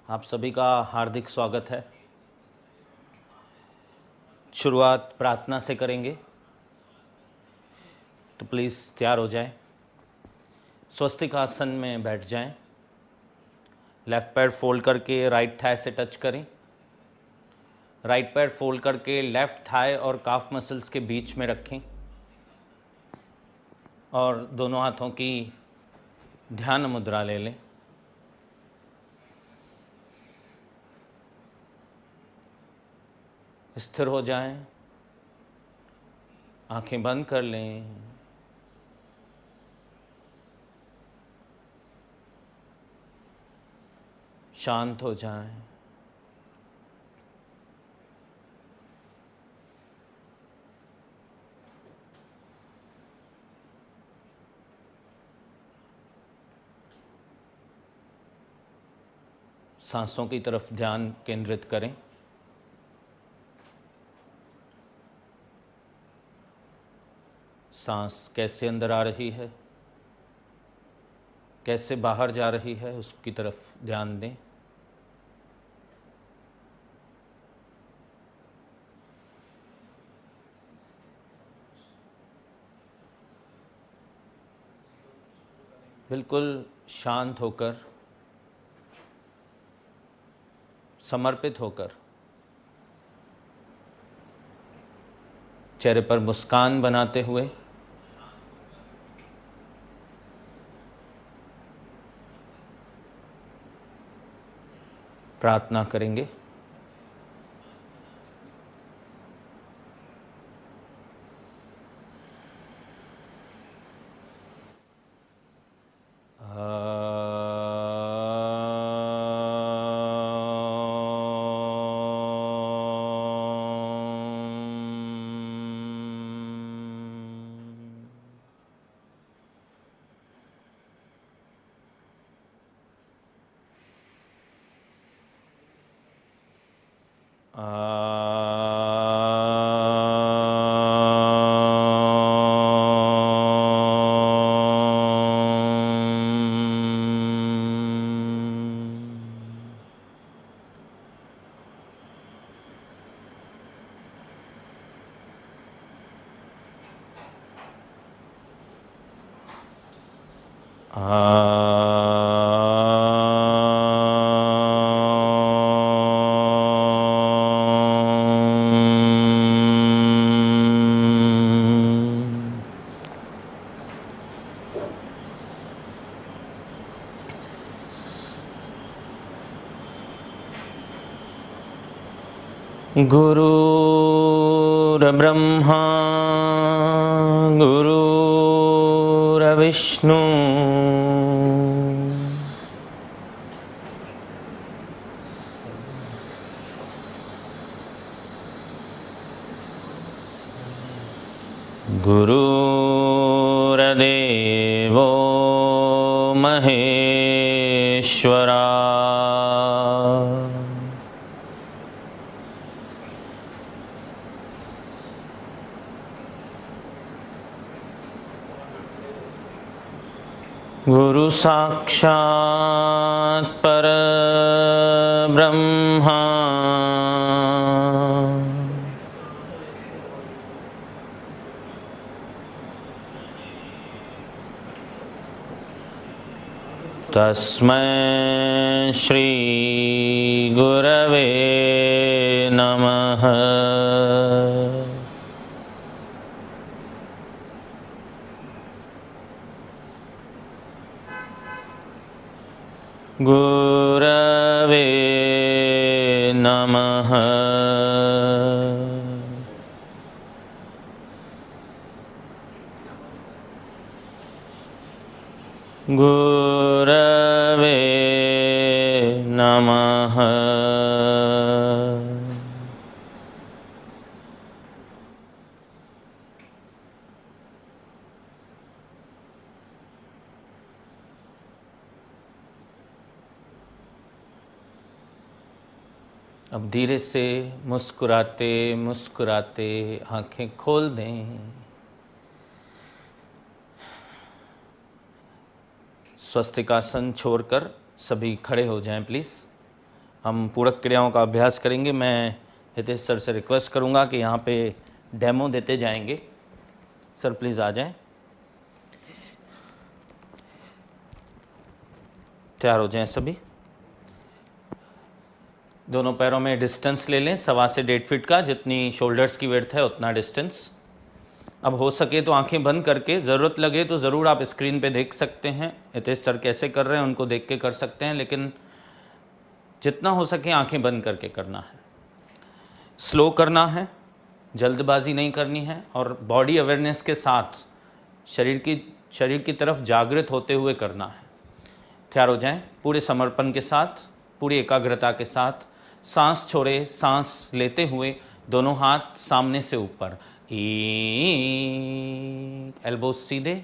आप सभी का हार्दिक स्वागत है। शुरुआत प्रार्थना से करेंगे, तो प्लीज़ तैयार हो जाएं। स्वस्तिक आसन में बैठ जाएं। लेफ़्ट पैर फोल्ड करके राइट थाई से टच करें। राइट पैर फोल्ड करके लेफ़्ट थाई और काफ मसल्स के बीच में रखें और दोनों हाथों की ध्यान मुद्रा ले लें। स्थिर हो जाएं, आंखें बंद कर लें। शांत हो जाएं। सांसों की तरफ ध्यान केंद्रित करें। सांस कैसे अंदर आ रही है, कैसे बाहर जा रही है, उसकी तरफ ध्यान दें। बिल्कुल शांत होकर, समर्पित होकर, चेहरे पर मुस्कान बनाते हुए प्रार्थना करेंगे। गुरुर्ब्रह्मा गुरुर्विष्णु गुरुर्देवो महेश्वरा। गुरु साक्षात् परब्रह्मा तस्मै श्री गुरवे नमः। गुरवे नमः। गुरवे नमः। अब धीरे से मुस्कुराते मुस्कुराते आंखें खोल दें। स्वस्तिक आसन छोड़कर सभी खड़े हो जाएं प्लीज़। हम पूरक क्रियाओं का अभ्यास करेंगे। मैं हितेश सर से रिक्वेस्ट करूंगा कि यहाँ पे डेमो देते जाएंगे। सर प्लीज़ आ जाएं, तैयार हो जाएं सभी। दोनों पैरों में डिस्टेंस ले लें 1.25 से 1.5 फीट का, जितनी शोल्डर्स की विड्थ है उतना डिस्टेंस। अब हो सके तो आंखें बंद करके, ज़रूरत लगे तो ज़रूर आप स्क्रीन पे देख सकते हैं हितेश सर कैसे कर रहे हैं, उनको देख के कर सकते हैं, लेकिन जितना हो सके आंखें बंद करके करना है। स्लो करना है, जल्दबाजी नहीं करनी है, और बॉडी अवेयरनेस के साथ शरीर की तरफ जागृत होते हुए करना है। तैयार हो जाएं, पूरे समर्पण के साथ, पूरी एकाग्रता के साथ। सांस छोड़े, सांस लेते हुए दोनों हाथ सामने से ऊपर, एल्बोज सीधे।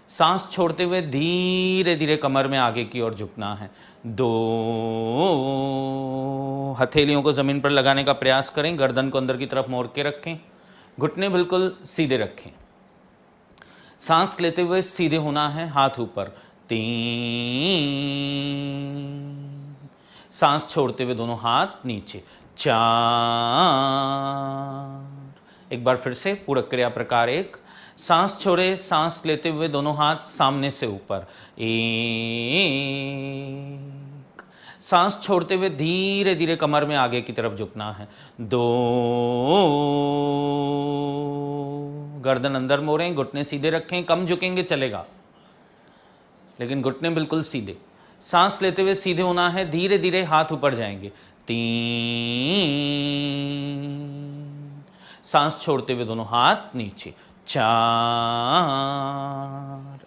सांस छोड़ते हुए धीरे धीरे कमर में आगे की ओर झुकना है। 2 हथेलियों को ज़मीन पर लगाने का प्रयास करें, गर्दन को अंदर की तरफ मोड़ के रखें, घुटने बिल्कुल सीधे रखें। सांस लेते हुए सीधे होना है, हाथ ऊपर। 3, सांस छोड़ते हुए दोनों हाथ नीचे। 4, एक बार फिर से पूरक क्रिया प्रकार 1। सांस छोड़े, सांस लेते हुए दोनों हाथ सामने से ऊपर। 1, सांस छोड़ते हुए धीरे धीरे कमर में आगे की तरफ झुकना है। 2, गर्दन अंदर मोड़ें, घुटने सीधे रखें, कम झुकेंगे चलेगा, लेकिन घुटने बिल्कुल सीधे। सांस लेते हुए सीधे होना है, धीरे धीरे हाथ ऊपर जाएंगे। 3, सांस छोड़ते हुए दोनों हाथ नीचे। 4,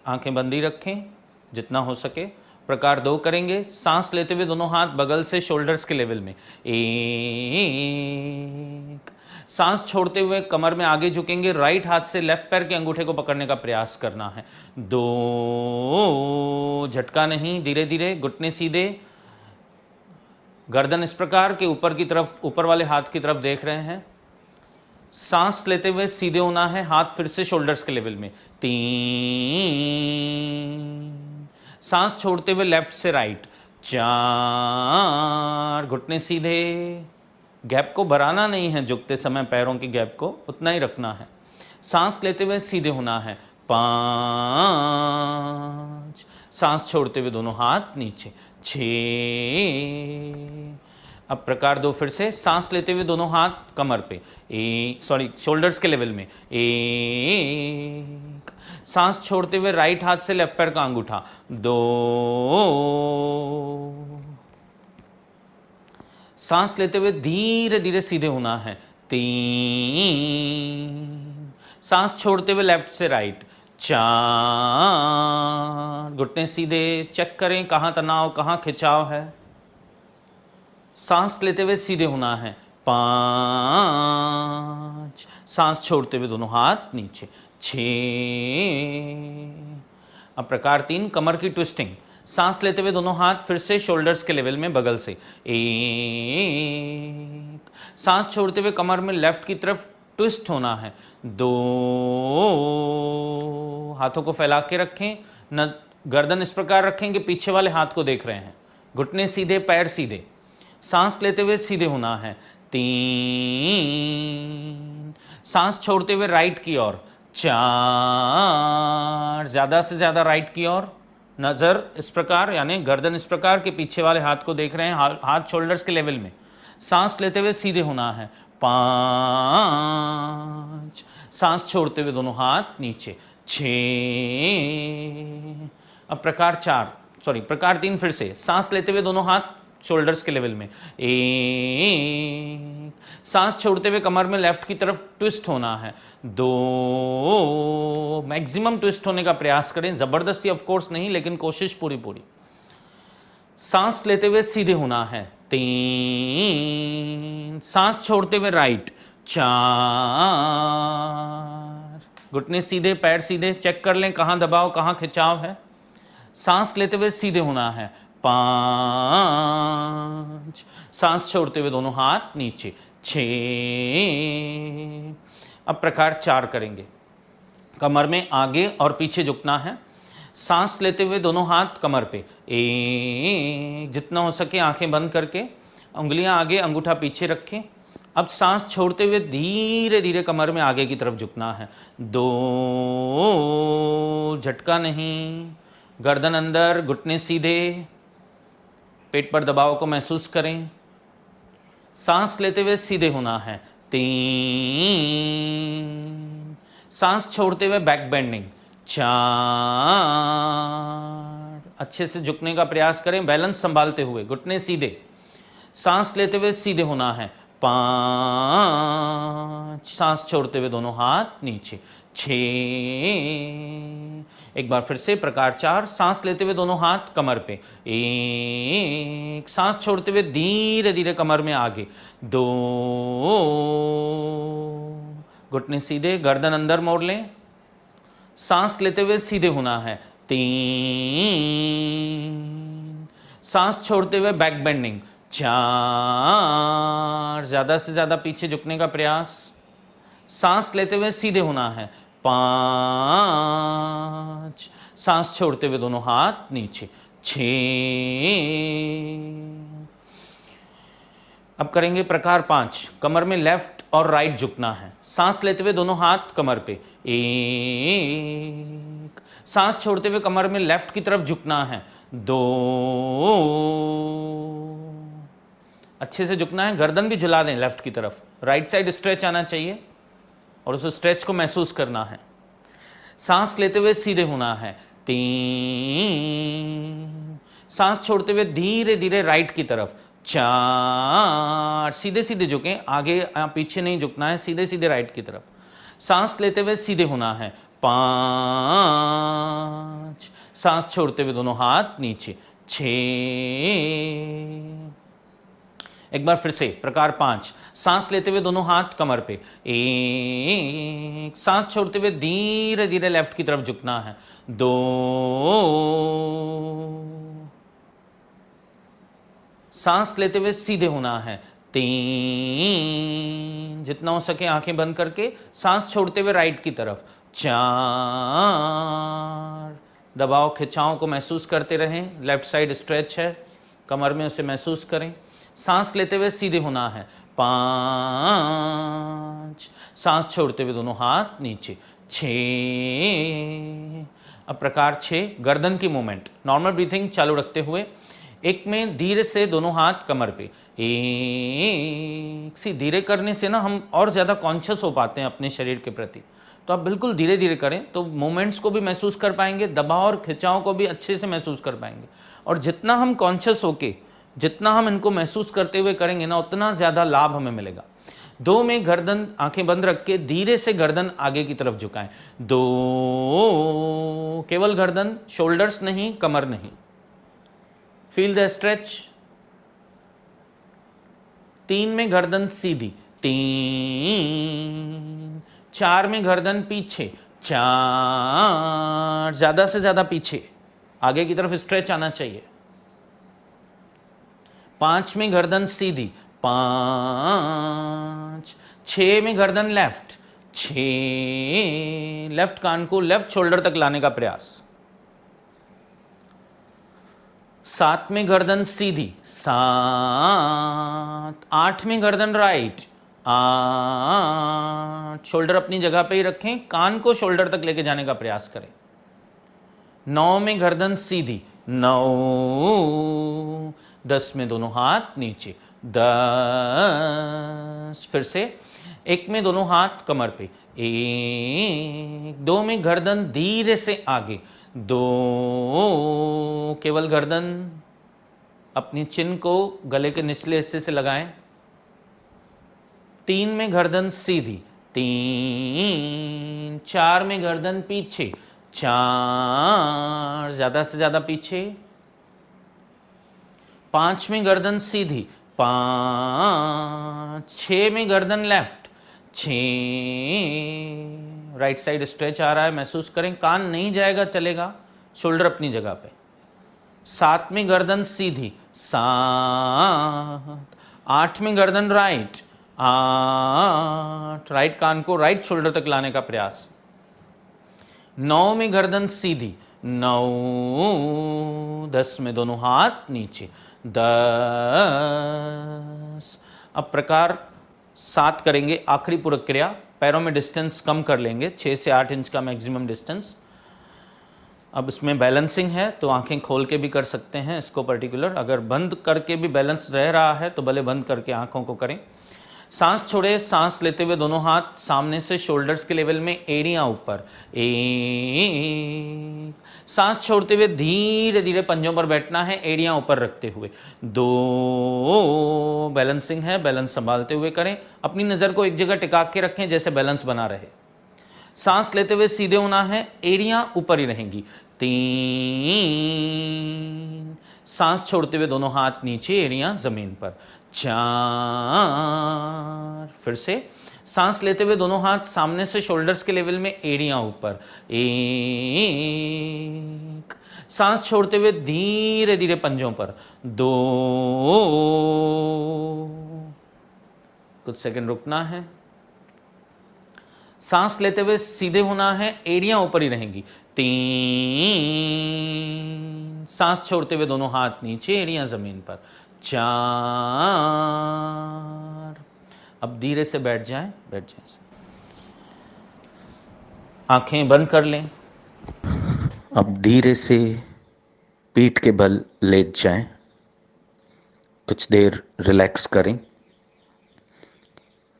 आंखें बंदी रखें जितना हो सके। प्रकार 2 करेंगे। सांस लेते हुए दोनों हाथ बगल से शोल्डर्स के लेवल में। 1, सांस छोड़ते हुए कमर में आगे झुकेंगे, राइट हाथ से लेफ्ट पैर के अंगूठे को पकड़ने का प्रयास करना है। 2, झटका नहीं, धीरे धीरे, घुटने सीधे, गर्दन इस प्रकार के ऊपर की तरफ, ऊपर वाले हाथ की तरफ देख रहे हैं। सांस लेते हुए सीधे होना है, हाथ फिर से शोल्डर्स के लेवल में। 3, सांस छोड़ते हुए लेफ्ट से राइट। 4, घुटने सीधे, गैप को बढ़ाना नहीं है, झुकते समय पैरों की गैप को उतना ही रखना है। सांस लेते हुए सीधे होना है। 5, सांस छोड़ते हुए दोनों हाथ नीचे। 6, अब प्रकार 2 फिर से। सांस लेते हुए दोनों हाथ कमर पे, शोल्डर्स के लेवल में। 1, सांस छोड़ते हुए राइट हाथ से लेफ्ट पैर का अंगूठा। 2, सांस लेते हुए धीरे धीरे सीधे होना है। 3, सांस छोड़ते हुए लेफ्ट से राइट। 4, घुटने सीधे, चेक करें कहाँ तनाव, कहाँ खिंचाव है। सांस लेते हुए सीधे होना है। 5, सांस छोड़ते हुए दोनों हाथ नीचे। 6, अब प्रकार 3 कमर की ट्विस्टिंग। सांस लेते हुए दोनों हाथ फिर से शोल्डर्स के लेवल में बगल से। 1, सांस छोड़ते हुए कमर में लेफ्ट की तरफ ट्विस्ट होना है। 2, हाथों को फैला के रखें, गर्दन इस प्रकार रखें कि पीछे वाले हाथ को देख रहे हैं, घुटने सीधे, पैर सीधे। सांस लेते हुए सीधे होना है। 3, सांस छोड़ते हुए राइट की ओर। 4, ज़्यादा से ज़्यादा राइट की ओर, नज़र इस प्रकार, यानी गर्दन इस प्रकार के पीछे वाले हाथ को देख रहे हैं, हाथ शोल्डर्स के लेवल में। सांस लेते हुए सीधे होना है। 5, सांस छोड़ते हुए दोनों हाथ नीचे। 6, अब प्रकार 3 फिर से। सांस लेते हुए दोनों हाथ शोल्डर्स के लेवल में। 1, सांस छोड़ते हुए कमर में लेफ्ट की तरफ ट्विस्ट होना है। 2, मैक्सिमम ट्विस्ट होने का प्रयास करें, जबरदस्ती ऑफ कोर्स नहीं, लेकिन कोशिश पूरी। सांस लेते हुए सीधे होना है। 3, सांस छोड़ते हुए राइट। 4, घुटने सीधे, पैर सीधे, चेक कर लें कहाँ दबाव, कहाँ खिंचाव है। सांस लेते हुए सीधे होना है। 5, सांस छोड़ते हुए दोनों हाथ नीचे। 6, अब प्रकार 4 करेंगे। कमर में आगे और पीछे झुकना है। सांस लेते हुए दोनों हाथ कमर पे, जितना हो सके आंखें बंद करके। उंगलियां आगे, अंगूठा पीछे रखें। अब सांस छोड़ते हुए धीरे धीरे कमर में आगे की तरफ झुकना है। 2, झटका नहीं, गर्दन अंदर, घुटने सीधे, पेट पर दबाव को महसूस करें। सांस लेते हुए सीधे होना है। 3, सांस छोड़ते हुए बैक बेंडिंग। 4, अच्छे से झुकने का प्रयास करें, बैलेंस संभालते हुए, घुटने सीधे। सांस लेते हुए सीधे होना है। 5, सांस छोड़ते हुए दोनों हाथ नीचे। 6, एक बार फिर से प्रकार 4, सांस लेते हुए दोनों हाथ कमर पे। 1, सांस छोड़ते हुए धीरे धीरे कमर में आगे। 2, घुटने सीधे, गर्दन अंदर मोड़ लें, सांस लेते हुए सीधे होना है। 3, सांस छोड़ते हुए बैक बेंडिंग। 4, ज्यादा से ज्यादा पीछे झुकने का प्रयास, सांस लेते हुए सीधे होना है। 5, सांस छोड़ते हुए दोनों हाथ नीचे। 6, अब करेंगे प्रकार 5, कमर में लेफ्ट और राइट झुकना है। सांस लेते हुए दोनों हाथ कमर पे। 1, सांस छोड़ते हुए कमर में लेफ्ट की तरफ झुकना है। 2, अच्छे से झुकना है, गर्दन भी झुला दें लेफ्ट की तरफ, राइट साइड स्ट्रेच आना चाहिए और उस स्ट्रेच को महसूस करना है। सांस लेते हुए सीधे होना है। 3, सांस छोड़ते हुए धीरे धीरे राइट की तरफ। 4, सीधे सीधे झुकें, आगे पीछे नहीं झुकना है, सीधे सीधे राइट की तरफ। सांस लेते हुए सीधे होना है। 5, सांस छोड़ते हुए दोनों हाथ नीचे। 6, एक बार फिर से प्रकार 5, सांस लेते हुए दोनों हाथ कमर पे। 1, सांस छोड़ते हुए धीरे धीरे लेफ्ट की तरफ झुकना है। 2, सांस लेते हुए सीधे होना है। 3, जितना हो सके आंखें बंद करके सांस छोड़ते हुए राइट की तरफ। 4, दबाव खिंचाव को महसूस करते रहें, लेफ्ट साइड स्ट्रेच है कमर में, उसे महसूस करें। सांस लेते हुए सीधे होना है। 5, सांस छोड़ते हुए दोनों हाथ नीचे। 6, अब प्रकार 6, गर्दन की मूवमेंट, नॉर्मल ब्रीथिंग चालू रखते हुए एक में धीरे से दोनों हाथ कमर पे। एक सी धीरे करने से ना हम और ज़्यादा कॉन्शियस हो पाते हैं अपने शरीर के प्रति, तो आप बिल्कुल धीरे धीरे करें तो मूवमेंट्स को भी महसूस कर पाएंगे, दबाव और खिंचाव को भी अच्छे से महसूस कर पाएंगे। और जितना हम कॉन्शियस होके, जितना हम इनको महसूस करते हुए करेंगे ना, उतना ज़्यादा लाभ हमें मिलेगा। 2 में गर्दन, आंखें बंद रख के धीरे से गर्दन आगे की तरफ झुकाएं। 2, केवल गर्दन, शोल्डर्स नहीं, कमर नहीं। Feel the stretch. 3 में गर्दन सीधी। 3, 4 में गर्दन पीछे। 4, ज्यादा से ज्यादा पीछे, आगे की तरफ स्ट्रेच आना चाहिए। 5 में गर्दन सीधी। 5, 6 में गर्दन लेफ्ट। 6, लेफ्ट कान को लेफ्ट शोल्डर तक लाने का प्रयास। 7 में गर्दन सीधी। 7, 8 में गर्दन राइट। 8, शोल्डर अपनी जगह पे ही रखें, कान को शोल्डर तक लेके जाने का प्रयास करें। 9 में गर्दन सीधी। 9, 10 में दोनों हाथ नीचे। 10, फिर से 1 में दोनों हाथ कमर पे। 1, 2 में गर्दन धीरे से आगे। 2, केवल गर्दन अपनी चिन को गले के निचले हिस्से से लगाएं। 3 में गर्दन सीधी। 3, 4 में गर्दन पीछे। 4, ज्यादा से ज्यादा पीछे। 5 में गर्दन सीधी। 5, 6 में गर्दन लेफ्ट। 6, राइट साइड स्ट्रेच आ रहा है, महसूस करें, कान नहीं जाएगा, चलेगा, शोल्डर अपनी जगह पे। 7 में गर्दन सीधी। 7, 8 में गर्दन राइट। 8, राइट कान को राइट शोल्डर तक लाने का प्रयास। 9 में गर्दन सीधी। 9, 10 में दोनों हाथ नीचे। 10, अब प्रकार 7 करेंगे, आखिरी पूरक क्रिया। पैरों में डिस्टेंस कम कर लेंगे, 6 से 8 इंच का मैक्सिमम डिस्टेंस। अब इसमें बैलेंसिंग है तो आंखें खोल के भी कर सकते हैं इसको पर्टिकुलर, अगर बंद करके भी बैलेंस रह रहा है तो भले बंद करके आंखों को करें। सांस छोड़े, सांस लेते हुए दोनों हाथ सामने से शोल्डर्स के लेवल में, एड़ियां ऊपर। एक, सांस छोड़ते हुए धीरे धीरे पंजों पर बैठना है, एड़ियां ऊपर रखते हुए। 2, बैलेंसिंग है, बैलेंस संभालते हुए करें। अपनी नज़र को एक जगह टिका के रखें जैसे बैलेंस बना रहे। सांस लेते हुए सीधे होना है, एड़ियां ऊपर ही रहेंगी। 3, सांस छोड़ते हुए दोनों हाथ नीचे, एड़ियां जमीन पर। 4, फिर से सांस लेते हुए दोनों हाथ सामने से शोल्डर्स के लेवल में, एड़ियां ऊपर। 1, सांस छोड़ते हुए धीरे धीरे पंजों पर। 2, कुछ सेकंड रुकना है। सांस लेते हुए सीधे होना है, एड़ियां ऊपर ही रहेंगी। 3, सांस छोड़ते हुए दोनों हाथ नीचे, एड़ियां जमीन पर। 4, अब धीरे से बैठ जाएं, बैठ जाएं। आंखें बंद कर लें। अब धीरे से पीठ के बल लेट जाएं, कुछ देर रिलैक्स करें।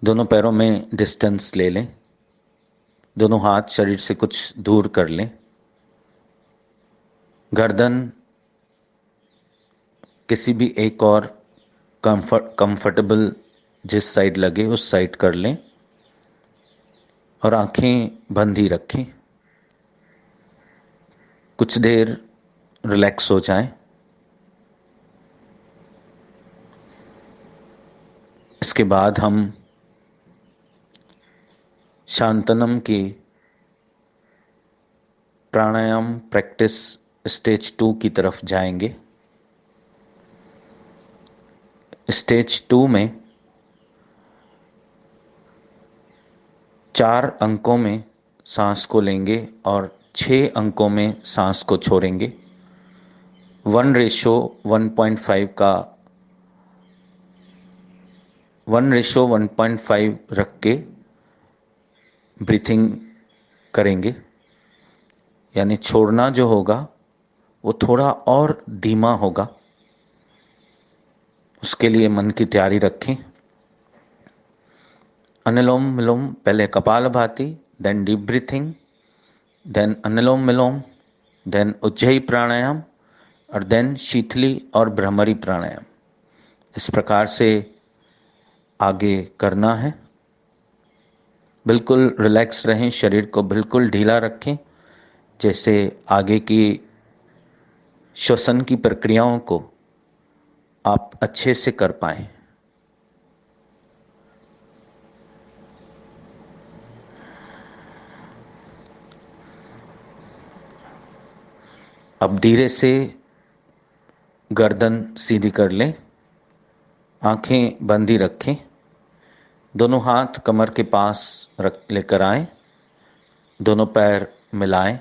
दोनों पैरों में डिस्टेंस ले लें, दोनों हाथ शरीर से कुछ दूर कर लें। गर्दन किसी भी एक और कंफर्टेबल जिस साइड लगे उस साइड कर लें और आंखें बंद ही रखें। कुछ देर रिलैक्स हो जाएं। इसके बाद हम शांतनम की प्राणायाम प्रैक्टिस स्टेज 2 की तरफ जाएंगे। स्टेज 2 में 4 अंकों में सांस को लेंगे और 6 अंकों में सांस को छोड़ेंगे। 1:1.5 का 1:1.5 रख के ब्रीथिंग करेंगे, यानी छोड़ना जो होगा वो थोड़ा और धीमा होगा। उसके लिए मन की तैयारी रखें। अनुलोम विलोम, पहले kapalbhati, then deep breathing, then anulom vilom, then ujjayi pranayama और देन शीतली और भ्रमरी प्राणायाम। इस प्रकार से आगे करना है। बिल्कुल रिलैक्स रहें, शरीर को बिल्कुल ढीला रखें, जैसे आगे की श्वसन की प्रक्रियाओं को आप अच्छे से कर पाएं। अब धीरे से गर्दन सीधी कर लें, आंखें बंद ही रखें, दोनों हाथ कमर के पास रख लेकर आएं, दोनों पैर मिलाएं।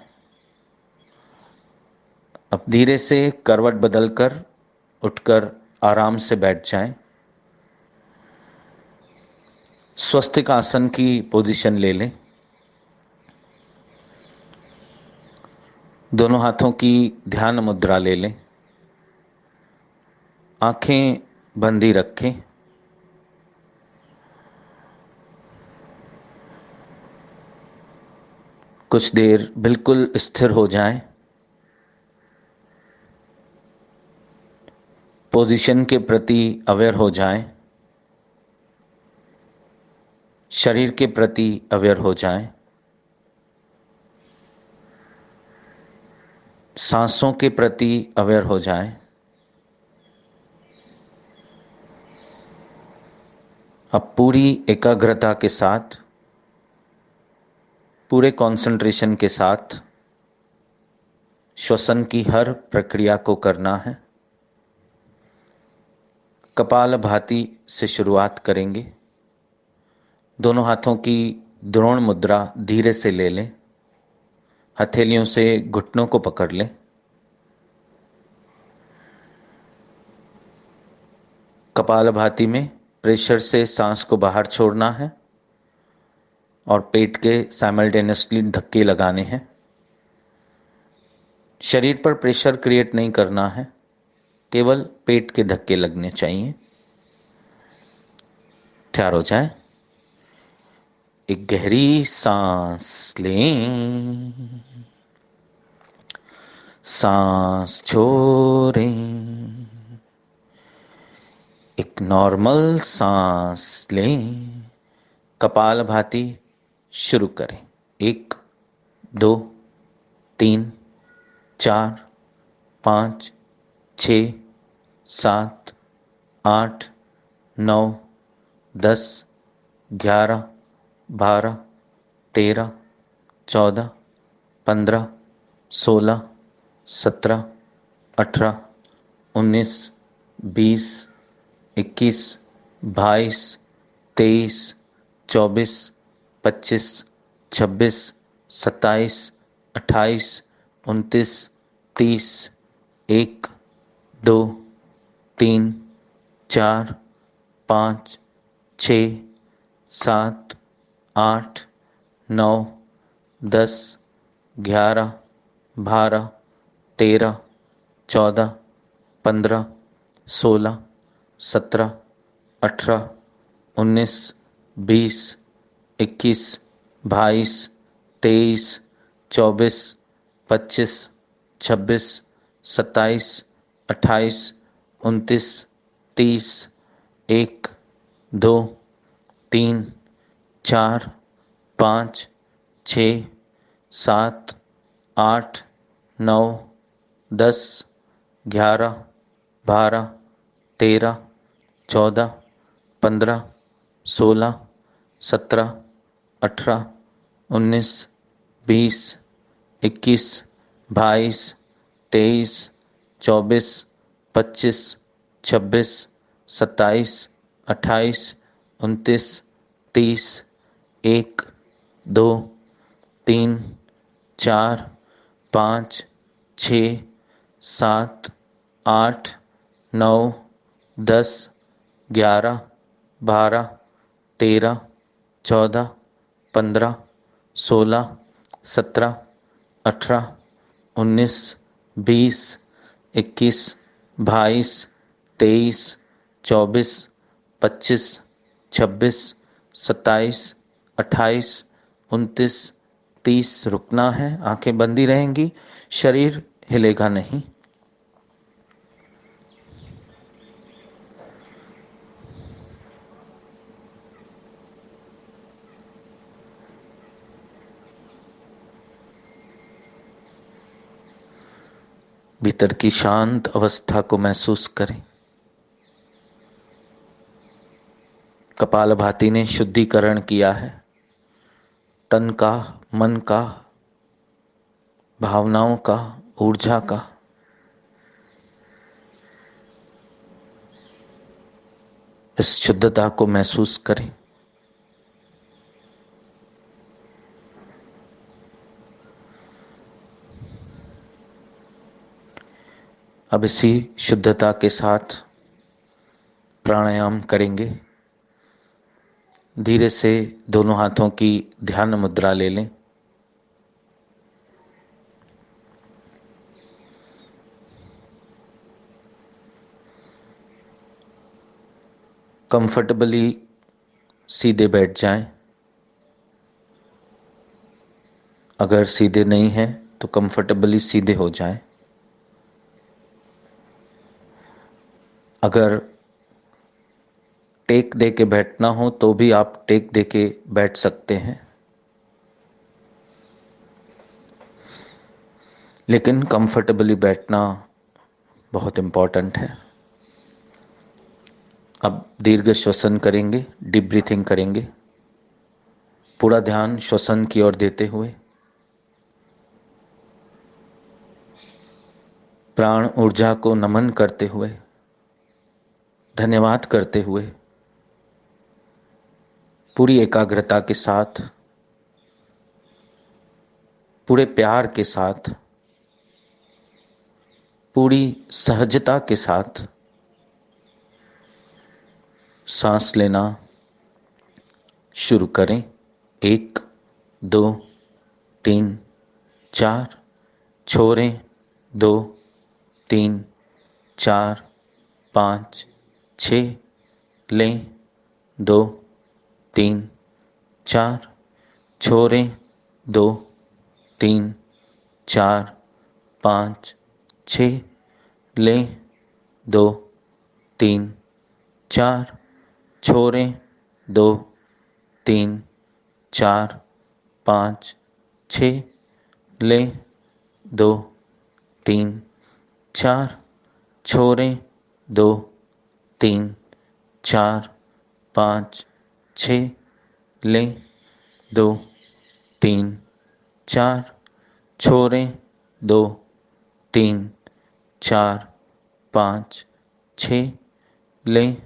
अब धीरे से करवट बदलकर उठकर आराम से बैठ जाएं। स्वस्तिक आसन की पोजीशन ले लें। दोनों हाथों की ध्यान मुद्रा ले लें, आंखें बंद ही रखें। कुछ देर बिल्कुल स्थिर हो जाएं। पोजीशन के प्रति अवेयर हो जाएं, शरीर के प्रति अवेयर हो जाएं, सांसों के प्रति अवेयर हो जाएं। अब पूरी एकाग्रता के साथ, पूरे कंसंट्रेशन के साथ श्वसन की हर प्रक्रिया को करना है। कपालभाति से शुरुआत करेंगे। दोनों हाथों की द्रोण मुद्रा धीरे से ले लें, हथेलियों से घुटनों को पकड़ लें। कपालभाति में प्रेशर से सांस को बाहर छोड़ना है और पेट के साइमल्टेनियसली धक्के लगाने हैं। शरीर पर प्रेशर क्रिएट नहीं करना है, केवल पेट के धक्के लगने चाहिए। तैयार हो जाए। एक गहरी सांस लें, सांस छोड़ें। एक नॉर्मल सांस लें, कपालभाति शुरू करें। 1 2 3 4 5 6 7 8 9 10 11 12 13 14 15 16 17 18 19 20 21 22 23 24 25 26 27 28 29 30 1 2 3 4 5 6 7 8 9 10 11 12 13 14 15 16 17 18 19 20 21 22 23 24 25 26 27 28 29 30 1 2 3 4 5 6 7 8 9 10 11 12 13 14 15 16 17 18 19 20 21 22 23 24 25 26 27 28 29 30 1 2 3 4 5 6 7 8 9 10 11 12 13 14 15 16 17 18 19 20 21 22 23 24 25 26 27 28 29 30। रुकना है, आंखें बंदी रहेंगी, शरीर हिलेगा नहीं। भीतर की शांत अवस्था को महसूस करें। कपालभाति ने शुद्धिकरण किया है तन का, मन का, भावनाओं का, ऊर्जा का। इस शुद्धता को महसूस करें। अब इसी शुद्धता के साथ प्राणायाम करेंगे। धीरे से दोनों हाथों की ध्यान मुद्रा ले लें। कंफर्टेबली सीधे बैठ जाएं। अगर सीधे नहीं हैं तो कंफर्टेबली सीधे हो जाएं। अगर टेक दे के बैठना हो तो भी आप टेक दे के बैठ सकते हैं, लेकिन कंफर्टेबली बैठना बहुत इम्पोर्टेंट है। अब दीर्घ श्वसन करेंगे, डीप ब्रीथिंग करेंगे। पूरा ध्यान श्वसन की ओर देते हुए, प्राण ऊर्जा को नमन करते हुए, धन्यवाद करते हुए, पूरी एकाग्रता के साथ, पूरे प्यार के साथ, पूरी सहजता के साथ सांस लेना शुरू करें। 1 2 3 4, छोड़ें 2 3 4 5 6, लें 2 3 4, छोड़ें 2 3 4 5 6, लें 2 3 4, छोड़ें 2 3 4 5 6, लें 2 3 4, छोड़ें 2 3 4 5 6, लें 2 3 4, छोड़ें 2 3 4 5 6, लें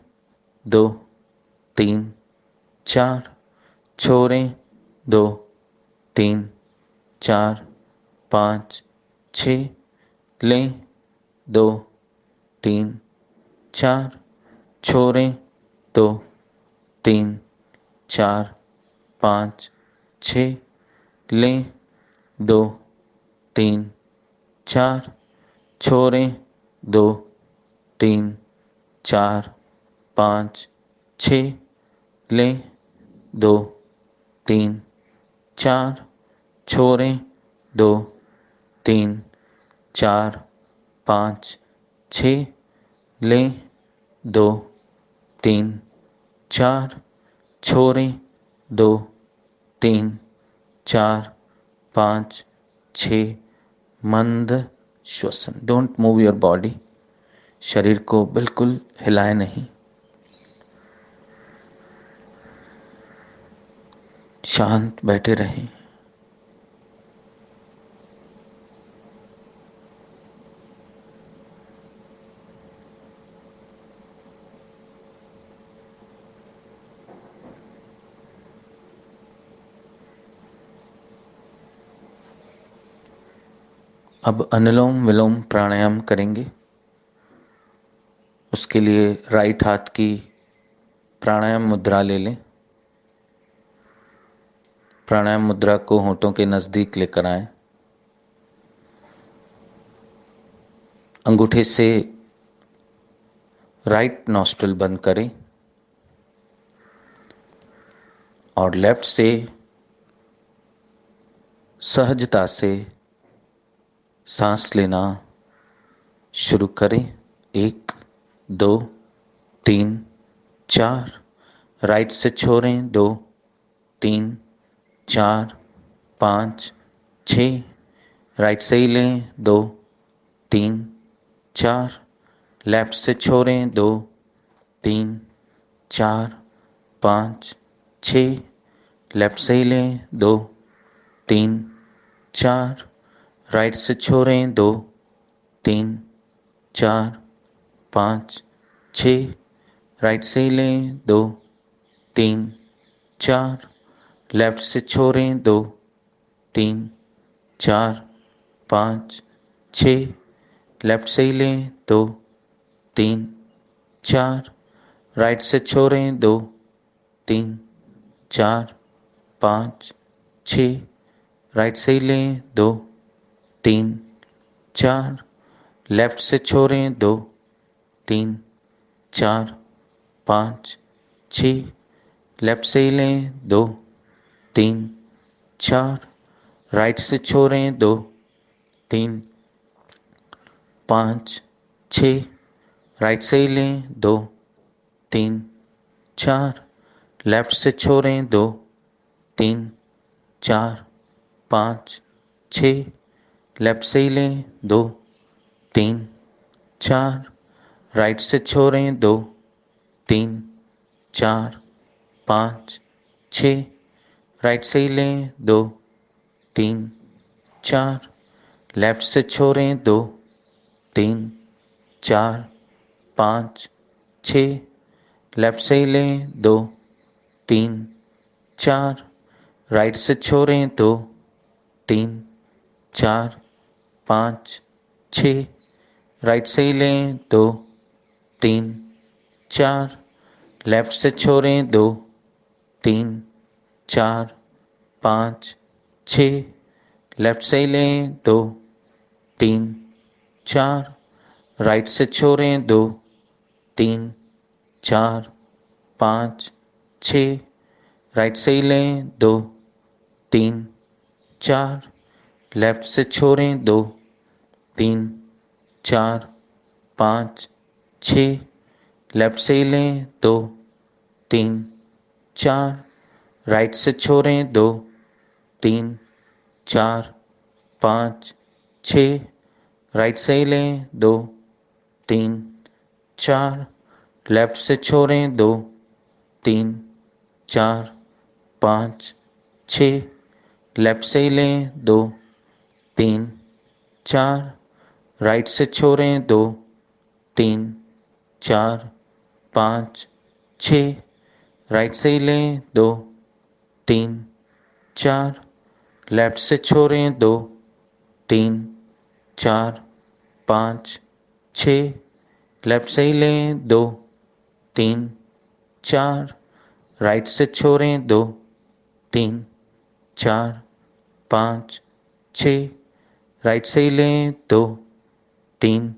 2 3 4, छोड़ें 2 3 4 5 6, लें 2 3 4, छोड़ें 2 3 4 5 6, लें 2 3 4, छोड़ें 2 3 4 5 6, लें 2 3 4, छोड़ें 2 3 4 5 6, लें 2 3 4, छोड़ें 2 3 4 5 6, मंद श्वसन। डोंट मूव योर बॉडी, शरीर को बिल्कुल हिलाए नहीं, शांत बैठे रहें। अब अनुलोम विलोम प्राणायाम करेंगे। उसके लिए राइट हाथ की प्राणायाम मुद्रा ले लें। प्राणायाम मुद्रा को होंठों के नजदीक लेकर आएं। अंगूठे से राइट नॉस्ट्रिल बंद करें और लेफ्ट से सहजता से सांस लेना शुरू करें। 1 2 3 4, राइट से छोड़ें 2 3 4 5 6, राइट से ही लें 2 3 4, लेफ्ट से छोड़ें 2 3 4 5 6, लेफ्ट से ही लें 2 3 4, राइट से छोड़ें 2 3 4 5 6, राइट से ही लें 2 3 4, लेफ्ट से छोड़ें 2 3 4 5 6, लेफ्ट से ही लें 2 3 4, राइट से छोड़ें 2 3 4 5 6, राइट से ही लें 2 3 4, लेफ्ट से छोड़ें 2 3 4 5 6, लेफ्ट से ही लें 2 3 4, राइट से छोड़ें 2 3 5 6, राइट से ही लें 2 3 4, लेफ्ट से छोड़ें 2 3 4 5 6, लेफ्ट से ही लें 2 3 4, राइट से छोड़ें 2 3 4 5 6, राइट से ही लें 2 3 4, लेफ्ट से छोड़ें 2 3 4 5 6, लेफ्ट से ही लें 2 3 4, राइट से छोड़ें 2 3 4 5 6, राइट से ही लें 2 3 4, लेफ्ट से छोड़ें 2 3 4 5 6। लेफ्ट से लें 2 3 4। राइट से छोड़ें 2 3 4 5 6। राइट से लें 2 3 4। लेफ्ट से छोड़ें 2 3 4 5 6। लेफ्ट से लें 2 3 4। राइट से छोड़ें 2 3 4 5 6। राइट से लें 2 3 4। लेफ्ट से छोड़ें 2 3 4 5 6। लेफ्ट से लें 2 3 4। राइट से छोड़ें 2 3 4 5 6। राइट से लें 2 3 4। लेफ्ट से छोड़ें 2 3 4 5 6। लेफ्ट से लें 2 3 4। राइट से छोड़ें 2 3 4 5 6। राइट से लें 2 3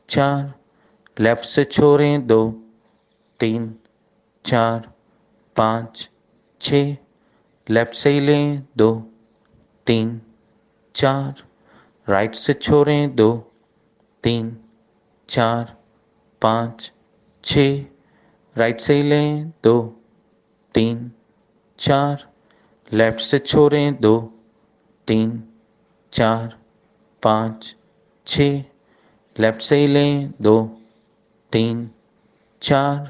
4। लेफ्ट से छोड़ें 2 3 4 5 6। लेफ्ट से लें 2 3 4। राइट से छोड़ें 2 3 4 5 6। राइट से लें 2 3 4। लेफ्ट से छोड़ें 2 3 4 5 6। लेफ्ट से लें 2 3 4।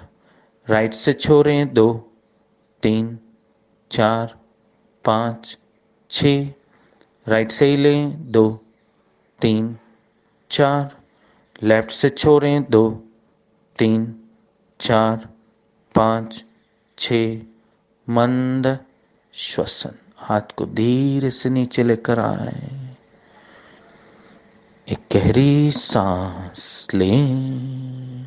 राइट से छोड़ें 2 3 4 5 6। राइट से लें 2 3 4। लेफ्ट से छोड़ें 2 3 4 5 6। मंद श्वसन। हाथ को धीरे से नीचे लेकर आए। एक गहरी सांस लें,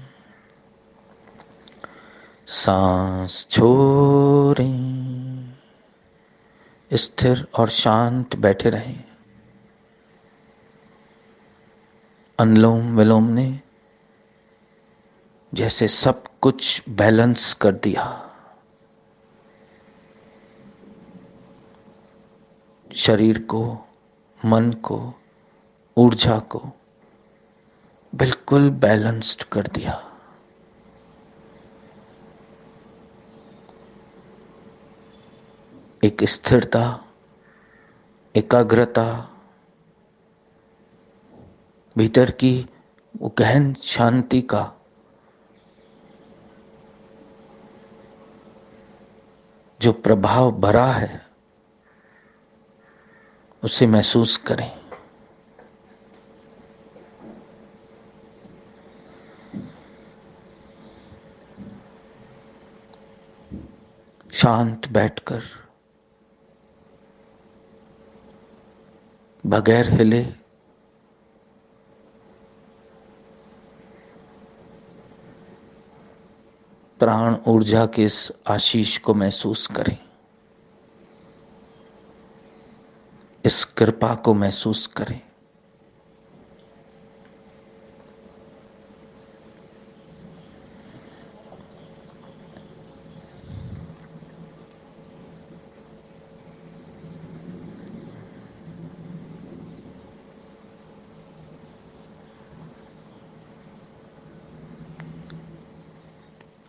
सांस छोड़ें। स्थिर और शांत बैठे रहें। अनुलोम विलोम ने जैसे सब कुछ बैलेंस कर दिया। शरीर को, मन को, ऊर्जा को बिल्कुल बैलेंस्ड कर दिया। एक स्थिरता, एकाग्रता, भीतर की वो गहन शांति का जो प्रभाव भरा है उसे महसूस करें। शांत बैठकर बगैर हिले प्राण ऊर्जा के इस आशीष को महसूस करें। इस कृपा को महसूस करें।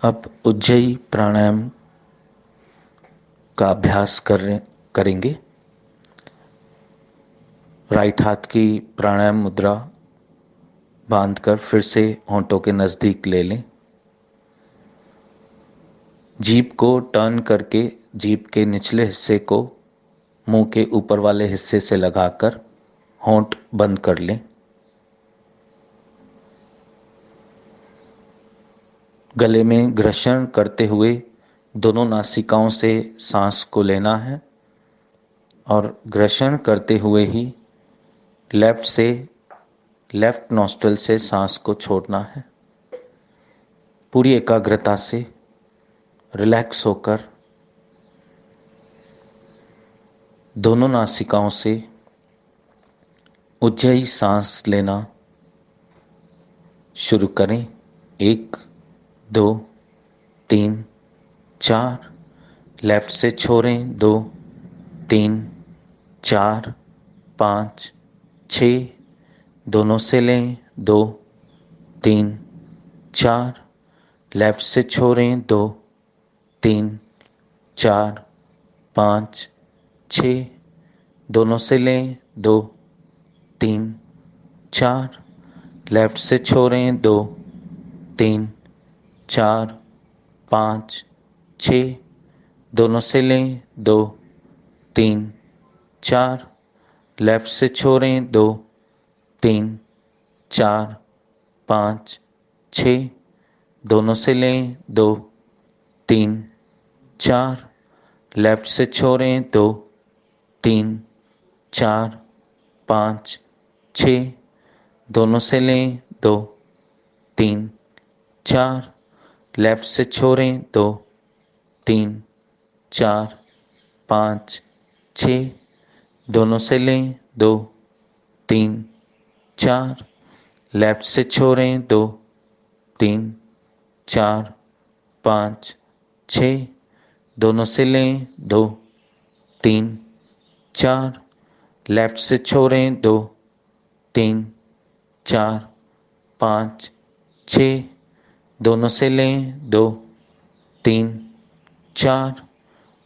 अब उज्जयी प्राणायाम का अभ्यास करेंगे। राइट हाथ की प्राणायाम मुद्रा बांधकर फिर से होंठों के नजदीक ले लें। जीभ को टर्न करके जीभ के निचले हिस्से को मुंह के ऊपर वाले हिस्से से लगाकर होंठ बंद कर लें। गले में घर्षण करते हुए दोनों नासिकाओं से सांस को लेना है और घर्षण करते हुए ही लेफ्ट नॉस्ट्रल से सांस को छोड़ना है। पूरी एकाग्रता से रिलैक्स होकर दोनों नासिकाओं से ऊंचाई सांस लेना शुरू करें। 1, 2, 3, 4। लेफ्ट से छोड़ें। 2, 3, 4, 5, 6। दोनों से लें। 2, 3, 4। लेफ्ट से छोड़ें। 2, 3, 4, 5, 6। दोनों से लें। 2, 3, 4। लेफ्ट से छोड़ें। 2, 3, 4, 5, 6। दोनों से लें। 2, 3, 4। लेफ्ट से छोड़ें। 2, 3, 4, 5, 6। दोनों से लें। 2, 3, 4। लेफ्ट से छोड़ें। 2, 3, 4, 5, 6। दोनों से लें। 2, 3, 4। लेफ्ट से छोड़ें। 2, 3, 4, 5, 6। दोनों से लें। 2, 3, 4। लेफ्ट से छोड़ें। 2, 3, 4, 5, 6। दोनों से लें। 2, 3, 4। लेफ्ट से छोड़ें। 2, 3, 4, 5, 6। दोनों से लें। 2, 3, 4।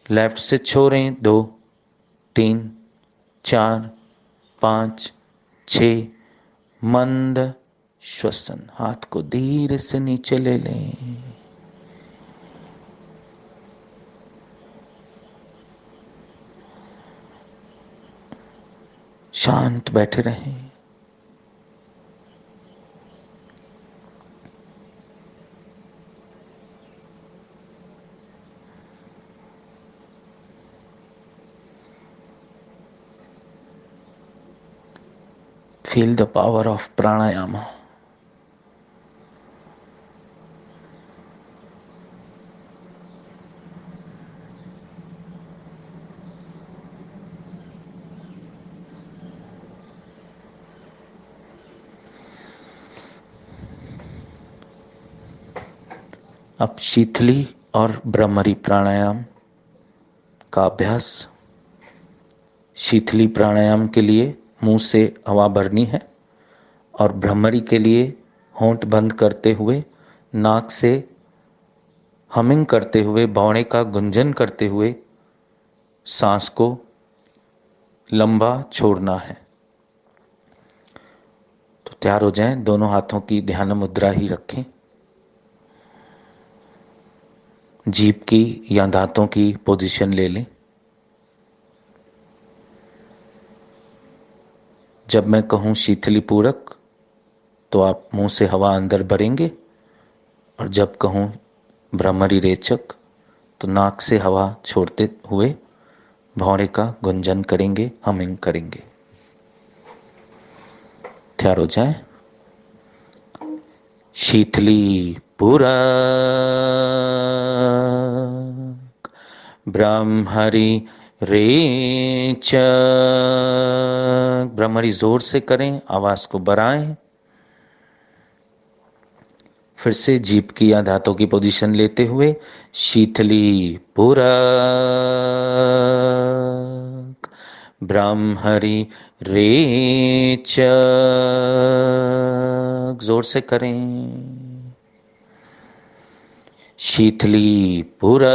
लेफ्ट से छोड़ें। 2, 3, 4, 5, 6। मंद श्वसन। हाथ को धीरे से नीचे ले लें। शांत बैठे रहें। Feel the power of pranayama. अब शीतली और भ्रामरी प्राणायाम का अभ्यास। शीतली प्राणायाम के लिए मुंह से हवा भरनी है और भ्रामरी के लिए होंठ बंद करते हुए नाक से हमिंग करते हुए भौंरे का गुंजन करते हुए सांस को लंबा छोड़ना है। तो तैयार हो जाएं। दोनों हाथों की ध्यान मुद्रा ही रखें। जीभ की या दांतों की पोजीशन ले लें। जब मैं कहूं शीतली पूरक तो आप मुंह से हवा अंदर भरेंगे और जब कहूं भ्रामरी रेचक तो नाक से हवा छोड़ते हुए भौंरे का गुंजन करेंगे, हमिंग करेंगे। तैयार हो जाए। शीतली पूरक ब्रह्मरी रेचक। ब्रह्मरी जोर से करें, आवाज को बढ़ाएं। फिर से जीभ की या दांतों की पोजीशन लेते हुए शीतली पूरक ब्रह्मरी रेचक। जोर से करें। शीतली पूरक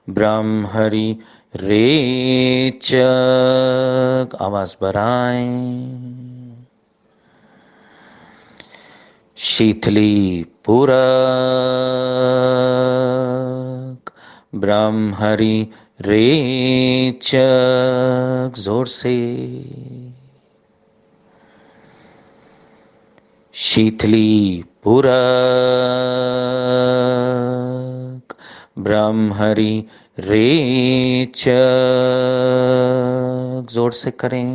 ब्रह्मरी रेचक। आवाज बढ़ाएं। शीतली पूरक ब्रह्मरी रेचक। जोर से। शीतली पूरक ब्रह्मरी रेचक। जोर से करें।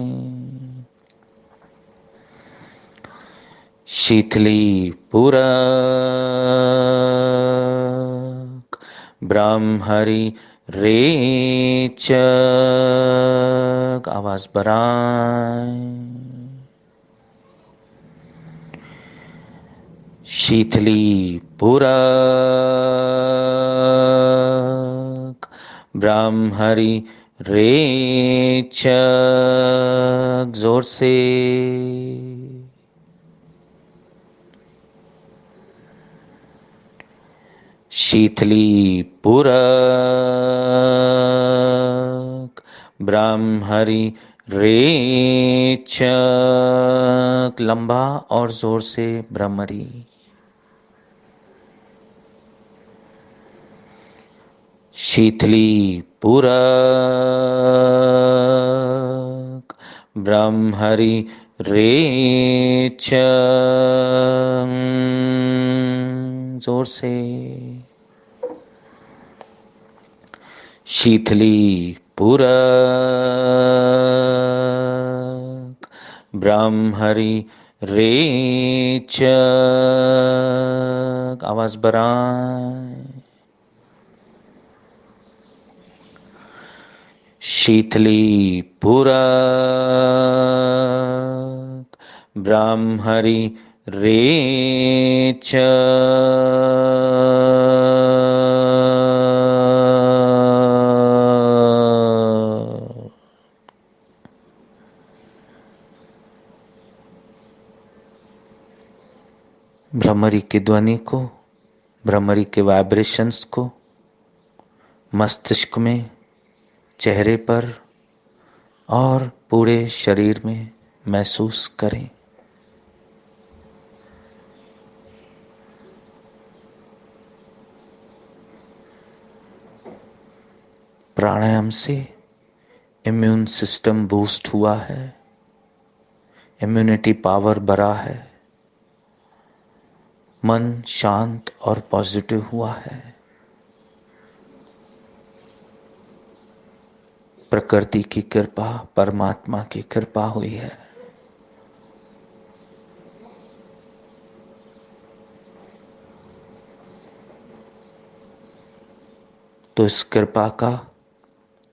शीतली पूरक ब्रह्महरि रेचक। आवाज बढ़ाएं। शीतली पूरक ब्रह्महरि रेचक। जोर से। शीतली पूरक ब्रह्महरि रेचक। लंबा और जोर से ब्रह्महरि। शीतली पूरक ब्रह्महरि रेचक। जोर से। शीतली पूरक ब्रह्महरि रेचक। आवाज बढ़ाएं। शीतली पूरक ब्रह्महरि रेचक। भ्रमरी की ध्वनि को, भ्रमरी के वाइब्रेशंस को मस्तिष्क में, चेहरे पर और पूरे शरीर में महसूस करें। प्राणायाम से इम्यून सिस्टम बूस्ट हुआ है, इम्यूनिटी पावर बढ़ा है, मन शांत और पॉजिटिव हुआ है। प्रकृति की कृपा, परमात्मा की कृपा हुई है। तो इस कृपा का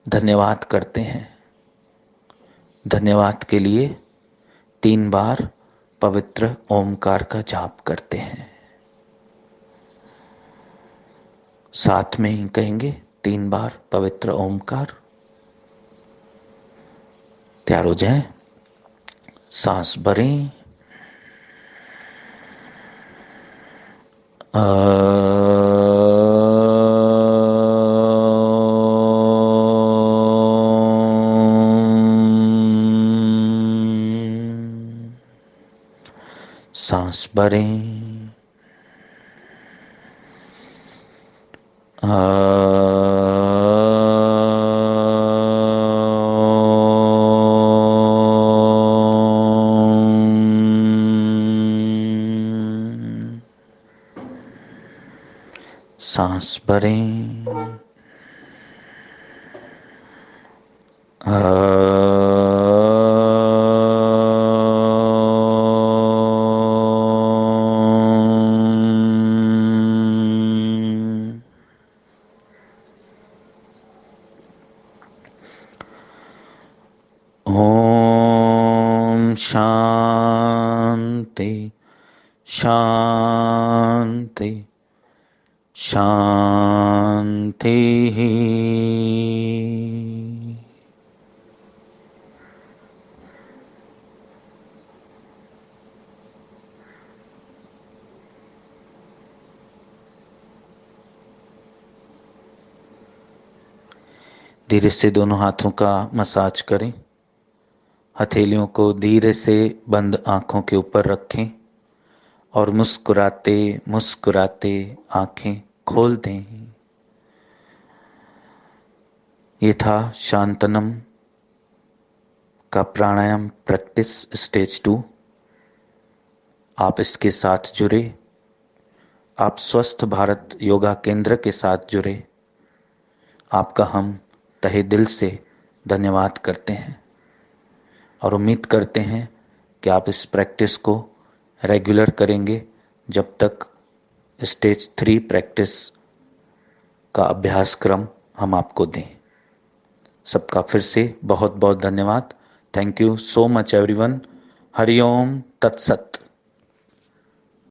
धन्यवाद करते हैं। धन्यवाद के लिए 3 बार पवित्र ओमकार का जाप करते हैं। साथ में ही कहेंगे 3 बार पवित्र ओमकार। तैयार हो जाएं। सांस भरें। सांस भरें। सांस भरें। ओम शांति शांति शांति। धीरे से दोनों हाथों का मसाज करें। हथेलियों को धीरे से बंद आंखों के ऊपर रखें और मुस्कुराते मुस्कुराते आंखें खोल दें। ये था शांतनम का प्राणायाम प्रैक्टिस स्टेज 2। आप इसके साथ जुड़े, आप स्वस्थ भारत योगा केंद्र के साथ जुड़े। आपका हम तहे दिल से धन्यवाद करते हैं और उम्मीद करते हैं कि आप इस प्रैक्टिस को रेगुलर करेंगे जब तक स्टेज 3 प्रैक्टिस का अभ्यास क्रम हम आपको दें। सबका फिर से बहुत बहुत धन्यवाद। Thank you so much everyone. Hariom तत्सत।